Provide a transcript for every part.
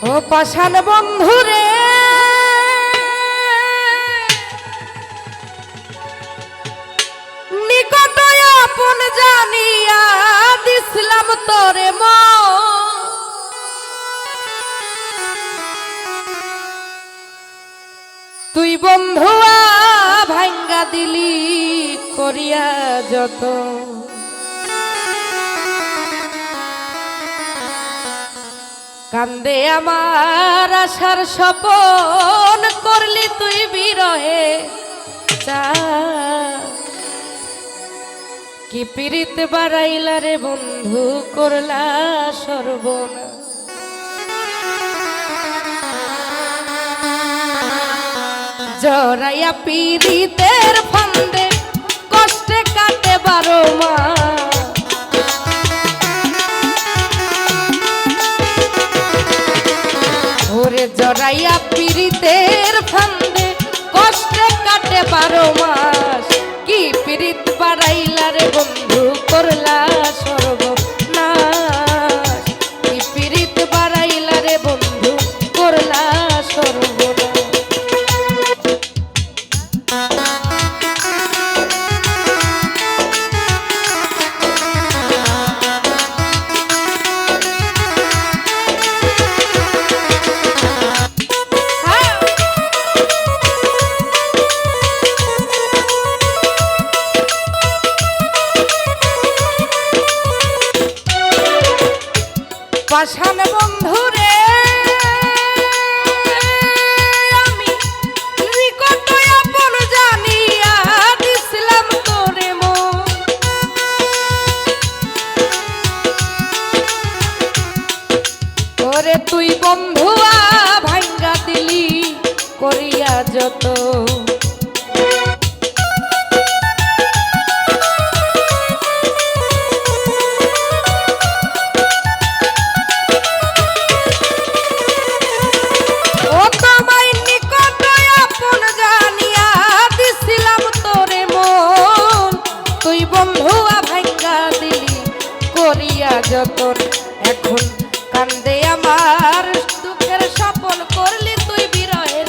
ও পাষাণ বন্ধুরে নিকট আপন জানিয়া দিছিলাম তোরে তুই বন্ধুয়া ভাঙ্গা দিলি করিয়া যত কান্দে আমার আশার স্বপন করলি তুই বিরহে কি পীড়িত বাড়াইলা রে বন্ধু করলা সর্বনা জরাইয়া পীড়িতের ফান্দে কষ্টে কাটে 12 মাস ওরে জরাইয়া পীড়িতের ফান্দে কষ্টে কাটে 12 মাস কি পীড়িত বাড়াইলা রে বন্ধু করলা সর্বনাশ কি পীড়িত বাড়াইলা রে বন্ধু করলা সর্বনাশ পাষাণ বন্ধুরে আমি নিকট আপন জানিয়া দিছিলাম তোরে ওরে তুই বন্ধুয়া ভাঙ্গা দিলি করিয়া যত যতন এখন কান্দে আমার দুঃখের স্বপন করলি তুই বিরহের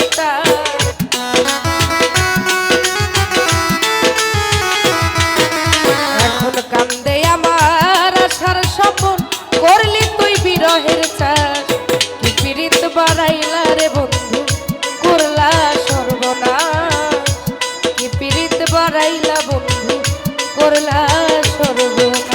এখন কান্দে আমার আশার স্বপন করলি তুই বিরহের চাষ কি পীড়িত বাড়াইলা রে বন্ধু করলা সর্বনাশ কি পীড়িত বাড়াইলা বন্ধু করলা সর্বনাশ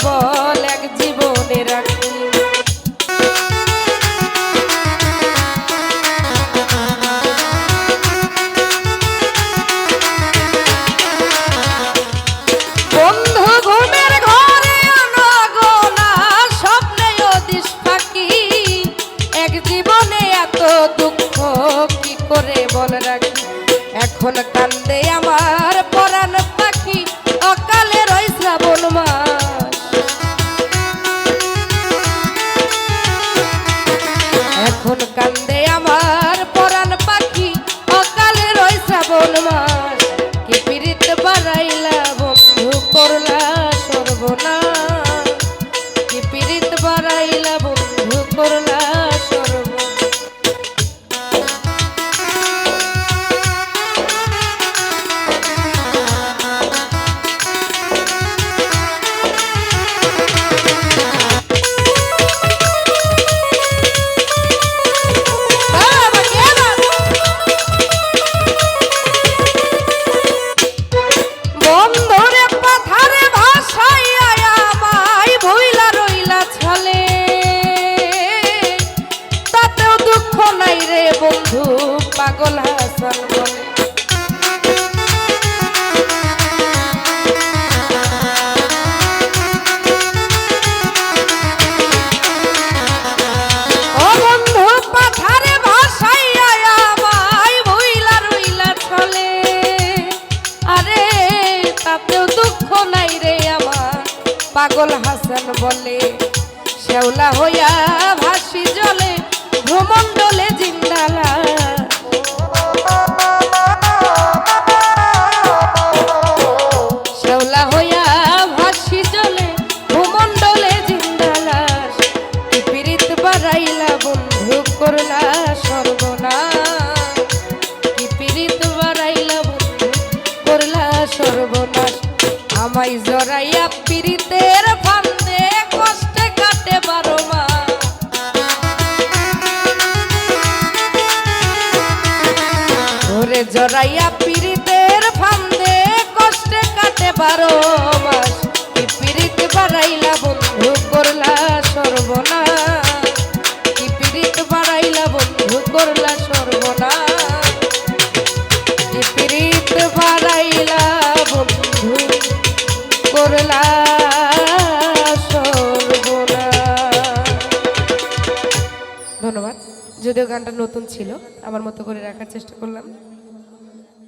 বল এক জীবনে রাখি বন্ধু ঘুমের ঘরে আনাগোনা স্বপ্নে দিস ফাঁকি এক জীবনে এত দুঃখ কি করে বল রাখি এখন কান্দে আমার পরাণ পাখি অকালে রই শ্রাবণ মাস এখন কান্দে আমার পরাণ পাখি অকালে রই শ্রাবণ মাস কি পীড়িত বাড়াইলা বন্ধু করলা সর্বনাশ কি পীড়িত বাড়াইলা বন্ধু করলা সর্বনাশ হইয়া ভাসি জলে ভ্রমণ্ডলে জিন্দালা শ্যাওলা হইয়া ভাসি জলে ভ্রমণ্ডলে জিন্দালাস কি পীড়িত বাড়াইলা বন্ধু করলা সর্বনাশ কি পীড়িত বাড়াইলা বন্ধু করলা সর্বনাশ আমায় জড়াইয়া পীড়িতের ফান্দে কষ্টে কাটে 12 মাস ওরে জড়াইয়া পীড়িতের ফান্দে কষ্টে কাটে 12 মাস কি পীড়িত বাড়াইলা বন্ধু করলা সর্বনাশ কি পীড়িত বাড়াইলা বন্ধু করলা সর্বনাশ কি পীড়িত বাড়াইলা বন্ধু করলা সর্বনাশ। ধন্যবাদ। যদিও গানটা নতুন ছিল, আমার মতো করে রাখার চেষ্টা করলাম।